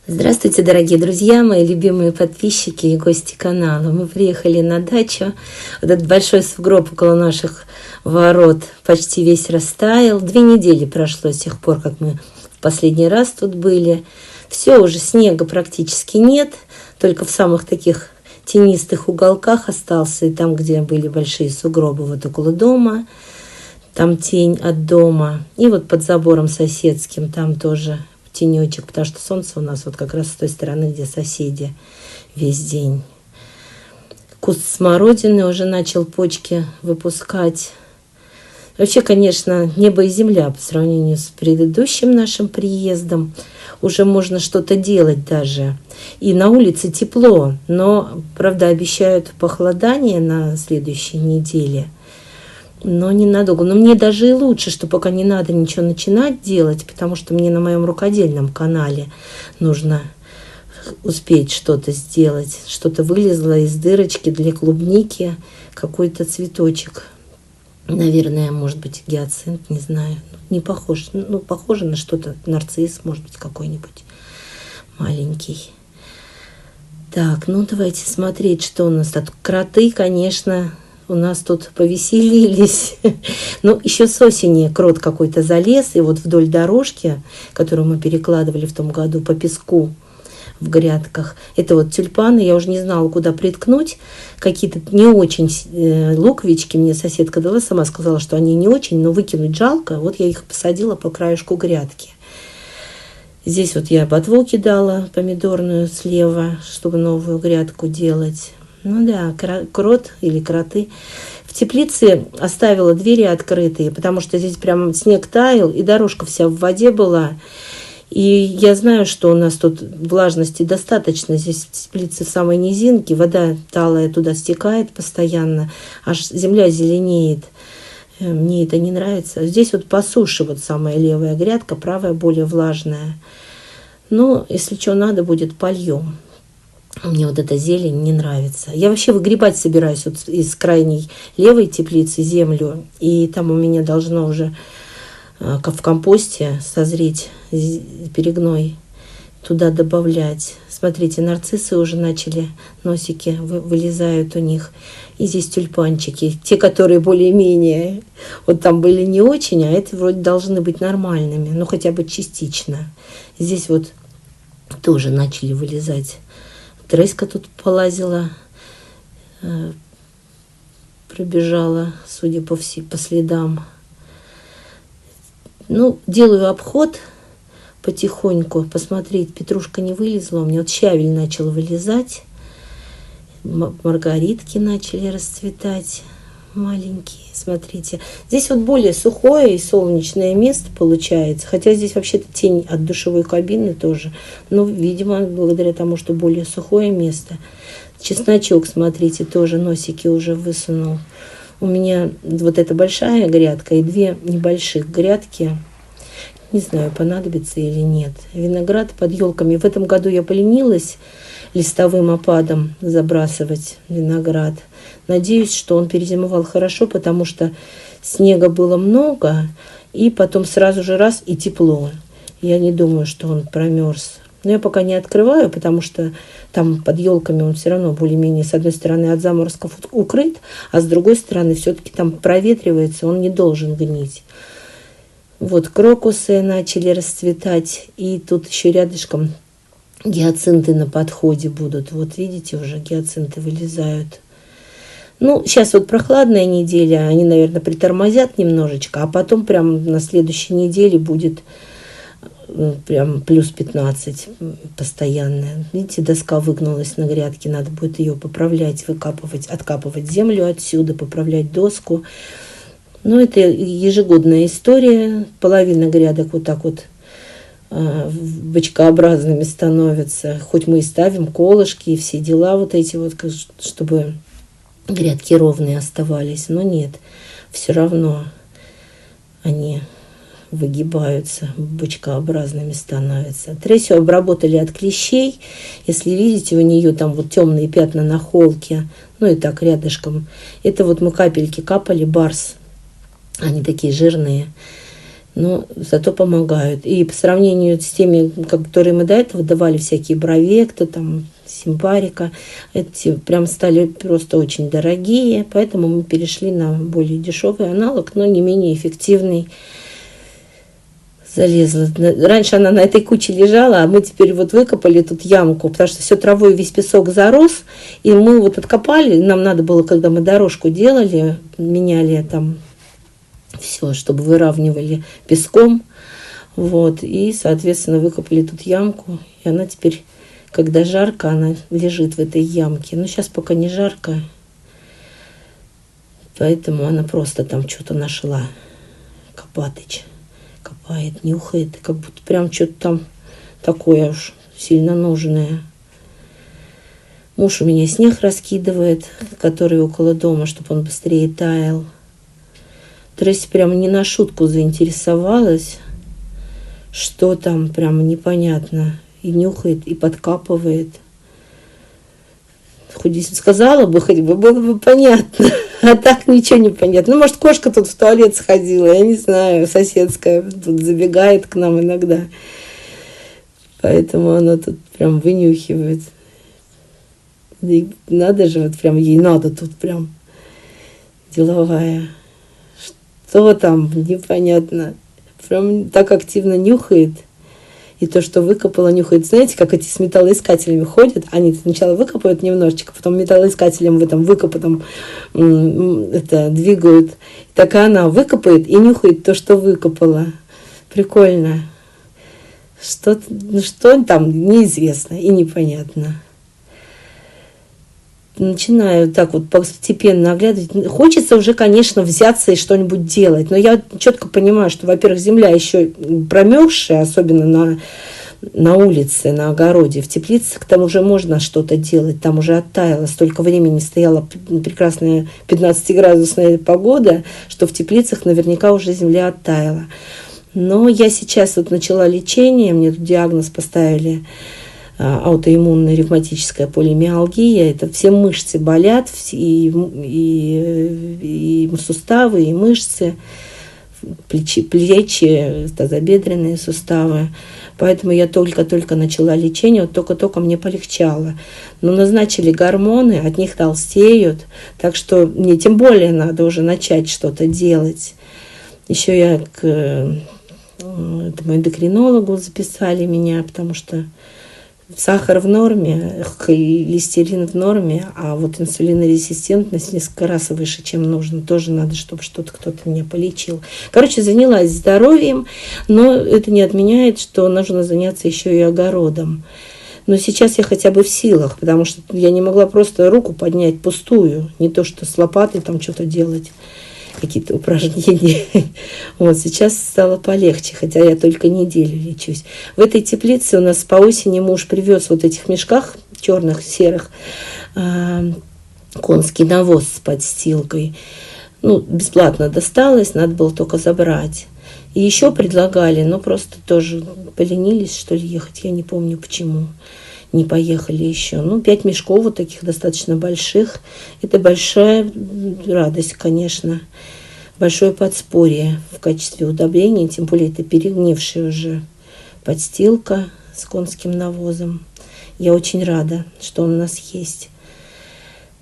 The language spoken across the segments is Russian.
Здравствуйте, дорогие друзья, мои любимые подписчики и гости канала. Мы приехали на дачу. Вот этот большой сугроб около наших ворот почти весь растаял. 2 недели прошло с тех пор, как мы в последний раз тут были. Все, уже снега практически нет, только в самых таких тенистых уголках остался. И там, где были большие сугробы, вот около дома, там тень от дома. И вот под забором соседским там тоже тенечек, потому что солнце у нас вот как раз с той стороны, где соседи весь день. Куст смородины уже начал почки выпускать. Вообще, конечно, небо и земля по сравнению с предыдущим нашим приездом. Уже можно что-то делать даже. И на улице тепло, но, правда, обещают похолодание на следующей неделе. Но ненадолго. Но мне даже и лучше, что пока не надо ничего начинать делать, потому что мне на моем рукодельном канале нужно успеть что-то сделать. Что-то вылезло из дырочки для клубники, какой-то цветочек. Наверное, может быть, гиацинт, не знаю. Не похож. Ну, похоже на что-то. Нарцисс, может быть, какой-нибудь маленький. Так, ну давайте смотреть, что у нас тут. Кроты, конечно, у нас тут повеселились. Но еще с осени крот какой-то залез, и вот вдоль дорожки, которую мы перекладывали в том году по песку в грядках, это вот тюльпаны, я уже не знала, куда приткнуть. Какие-то не очень луковички мне соседка дала, сама сказала, что они не очень, но выкинуть жалко. Вот я их посадила по краешку грядки. Здесь вот я ботву кидала помидорную слева, чтобы новую грядку делать. Ну да, крот или кроты. В теплице оставила двери открытые, потому что здесь прям снег таял, и дорожка вся в воде была. И я знаю, что у нас тут влажности достаточно. Здесь в теплице в самой низинке, вода талая туда стекает постоянно, аж земля зеленеет. Мне это не нравится. Здесь вот по суше вот самая левая грядка, правая более влажная. Но если что надо будет, польем. Мне вот эта зелень не нравится. Я вообще выгребать собираюсь вот из крайней левой теплицы землю. И там у меня должно уже в компосте созреть перегной. Туда добавлять. Смотрите, нарциссы уже начали, носики вылезают у них. И здесь тюльпанчики. Те, которые более-менее. Вот там были не очень, а эти вроде должны быть нормальными. Ну, хотя бы частично. Здесь вот тоже начали вылезать. Треска тут полазила, пробежала, судя по следам. Ну, делаю обход потихоньку, посмотреть, петрушка не вылезла. У меня вот щавель начал вылезать, маргаритки начали расцветать, маленькие, смотрите. Здесь вот более сухое и солнечное место получается, хотя здесь вообще-то тень от душевой кабины тоже, но, видимо, благодаря тому, что более сухое место. Чесночок, смотрите, тоже носики уже высунул. У меня вот эта большая грядка и 2 небольших грядки. Не знаю, понадобится или нет. Виноград под елками. В этом году я поленилась листовым опадом забрасывать виноград. Надеюсь, что он перезимовал хорошо, потому что снега было много, и потом сразу же раз и тепло. Я не думаю, что он промерз. Но я пока не открываю, потому что там под елками он все равно более-менее с одной стороны от заморозков укрыт, а с другой стороны все-таки там проветривается, он не должен гнить. Вот крокусы начали расцветать, и тут еще рядышком гиацинты на подходе будут. Вот видите, уже гиацинты вылезают. Ну, сейчас вот прохладная неделя, они, наверное, притормозят немножечко, а потом прям на следующей неделе будет прям плюс 15 постоянная. Видите, доска выгнулась на грядке, надо будет ее поправлять, выкапывать, откапывать землю отсюда, поправлять доску. Ну, это ежегодная история. Половина грядок вот так вот бочкообразными становятся. Хоть мы и ставим колышки и все дела вот эти вот, чтобы грядки ровные оставались. Но нет, все равно они выгибаются, бочкообразными становятся. Трессию обработали от клещей. Если видите, у нее там вот темные пятна на холке, ну и так рядышком. Это вот мы капельки капали, барс. Они такие жирные. но зато помогают. И по сравнению с теми, которые мы до этого давали, всякие Бровекта, там, Симпарика, эти прям стали просто очень дорогие, поэтому мы перешли на более дешевый аналог, но не менее эффективный. Залезла. Раньше она на этой куче лежала, а мы теперь вот выкопали тут ямку, потому что все травой, весь песок зарос, и мы вот откопали, нам надо было, когда мы дорожку делали, меняли там все, чтобы выравнивали песком, вот, и, соответственно, выкопали тут ямку, и она теперь, когда жарко, она лежит в этой ямке. Но сейчас пока не жарко, поэтому она просто там что-то нашла. Копатыч копает, нюхает, как будто прям что-то там такое уж сильно нужное. Муж у меня снег раскидывает, который около дома, чтобы он быстрее таял. Тресси прям не на шутку заинтересовалась, что там прям непонятно. И нюхает, и подкапывает. Хоть если сказала бы, хоть бы было бы понятно. А так ничего не понятно. Ну, может, кошка тут в туалет сходила, я не знаю, соседская тут забегает к нам иногда. Поэтому она тут прям вынюхивает. И надо же, вот прям ей надо тут прям деловая. Что там, непонятно. Прям так активно нюхает. И то, что выкопала, нюхает. Знаете, как эти с металлоискателями ходят? Они сначала выкопают немножечко, потом металлоискателем в этом выкопанном это двигают. Так она выкопает и нюхает то, что выкопала. Прикольно. Что там, неизвестно и непонятно. Начинаю так вот постепенно оглядывать. Хочется уже, конечно, взяться и что-нибудь делать. Но я четко понимаю, что, во-первых, земля еще промерзшая, особенно на улице, на огороде. В теплицах там уже можно что-то делать, там уже оттаяло. Столько времени стояла прекрасная 15-градусная погода, что в теплицах наверняка уже земля оттаяла. Но я сейчас вот начала лечение, мне тут диагноз поставили аутоиммунная ревматическая полимиалгия. Это все мышцы болят, и суставы, и мышцы, плечи, тазобедренные суставы. Поэтому я только-только начала лечение, вот только-только мне полегчало. Но назначили гормоны, от них толстеют, так что мне тем более надо уже начать что-то делать. Еще я к этому эндокринологу записали меня, потому что сахар в норме, холестерин в норме, а вот инсулинорезистентность несколько раз выше, чем нужно. Тоже надо, чтобы кто-то меня полечил. Короче, занялась здоровьем, но это не отменяет, что нужно заняться еще и огородом. Но сейчас я хотя бы в силах, потому что я не могла просто руку поднять пустую, не то что с лопатой там что-то делать, какие-то упражнения. Вот, сейчас стало полегче, хотя я только неделю лечусь. В этой теплице у нас по осени муж привез вот этих мешках черных, серых, конский навоз с подстилкой. Ну, бесплатно досталось, надо было только забрать. И еще предлагали, но просто тоже поленились, что ли, ехать, я не помню почему. Не поехали еще. 5 мешков вот таких достаточно больших. Это большая радость, конечно. Большое подспорье в качестве удобрения. Тем более это перегнившая уже подстилка с конским навозом. Я очень рада, что он у нас есть.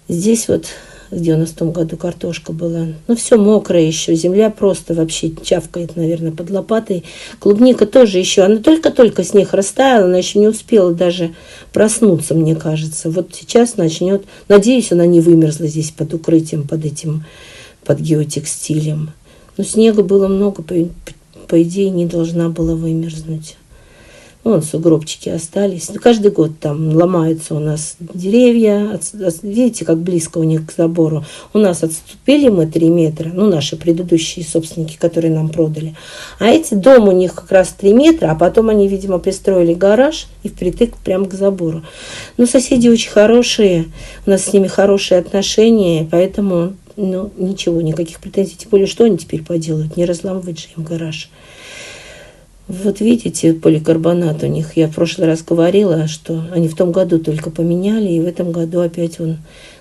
Здесь вот, где у нас в том году картошка была. Все мокрое еще. Земля просто вообще чавкает, наверное, под лопатой. Клубника тоже еще. Она только-только снег растаял. Она еще не успела даже проснуться, мне кажется. Вот сейчас начнет. Надеюсь, она не вымерзла здесь под укрытием, под геотекстилем. Но снега было много. По идее, не должна была вымерзнуть. Вон сугробчики остались. Каждый год там ломаются у нас деревья. Видите, как близко у них к забору. У нас отступили мы 3 метра. Наши предыдущие собственники, которые нам продали. А эти дом у них как раз 3 метра. А потом они, видимо, пристроили гараж и впритык прямо к забору. Соседи очень хорошие. У нас с ними хорошие отношения. Поэтому, ничего, никаких претензий. Тем более, что они теперь поделают? Не разламывать же им гараж. Вот видите, поликарбонат у них. Я в прошлый раз говорила, что они в том году только поменяли, и в этом году опять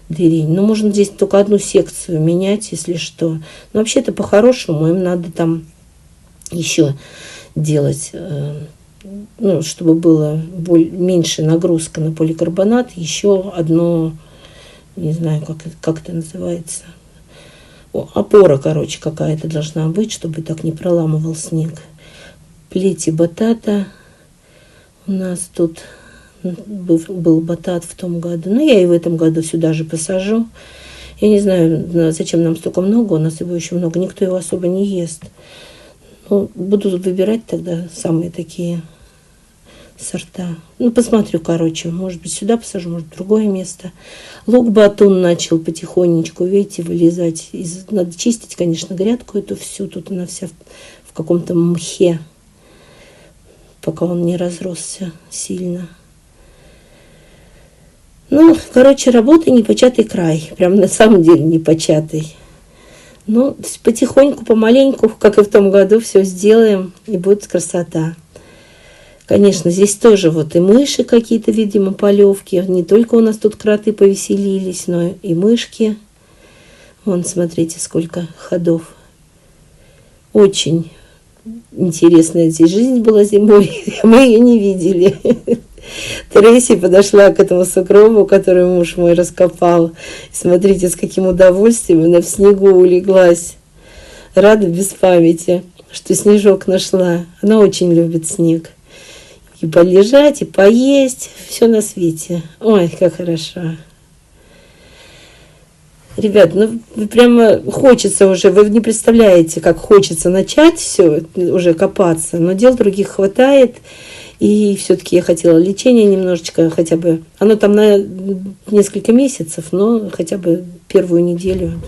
дырень. Можно здесь только одну секцию менять, если что. Но вообще-то по-хорошему им надо там еще делать, ну, чтобы было меньше нагрузка на поликарбонат, еще одно, не знаю, как это называется, опора, короче, какая-то должна быть, чтобы так не проламывал снег. Плети батата. У нас тут был батат в том году. Но я и в этом году сюда же посажу. Я не знаю, зачем нам столько много. У нас его еще много. Никто его особо не ест. Ну, буду выбирать тогда самые такие сорта. Ну, посмотрю, короче. Может быть, сюда посажу, может, в другое место. Лук-батун начал потихонечку, видите, вылезать. Надо чистить, конечно, грядку эту всю. Тут она вся в каком-то мхе, пока он не разросся сильно. Ну, короче, работа непочатый край. Прям на самом деле непочатый. Ну, потихоньку, помаленьку, как и в том году, все сделаем, и будет красота. Конечно, здесь тоже вот и мыши какие-то, видимо, полевки. Не только у нас тут кроты повеселились, но и мышки. Вон, смотрите, сколько ходов. Очень интересная здесь жизнь была зимой, мы ее не видели. Трейси подошла к этому сугробу, который муж мой раскопал. Смотрите, с каким удовольствием она в снегу улеглась. Рада без памяти, что снежок нашла. Она очень любит снег. И полежать, и поесть, все на свете. Ой, как хорошо. Ребят, ну прямо хочется уже, вы не представляете, как хочется начать все, уже копаться, но дел других хватает, и все-таки я хотела лечение немножечко, хотя бы, оно там на несколько месяцев, но хотя бы первую неделю,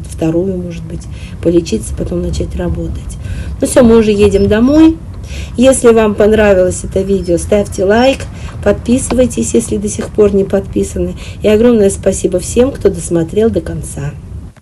вторую, может быть, полечиться, потом начать работать. Ну все, мы уже едем домой. Если вам понравилось это видео, ставьте лайк, подписывайтесь, если до сих пор не подписаны. И огромное спасибо всем, кто досмотрел до конца.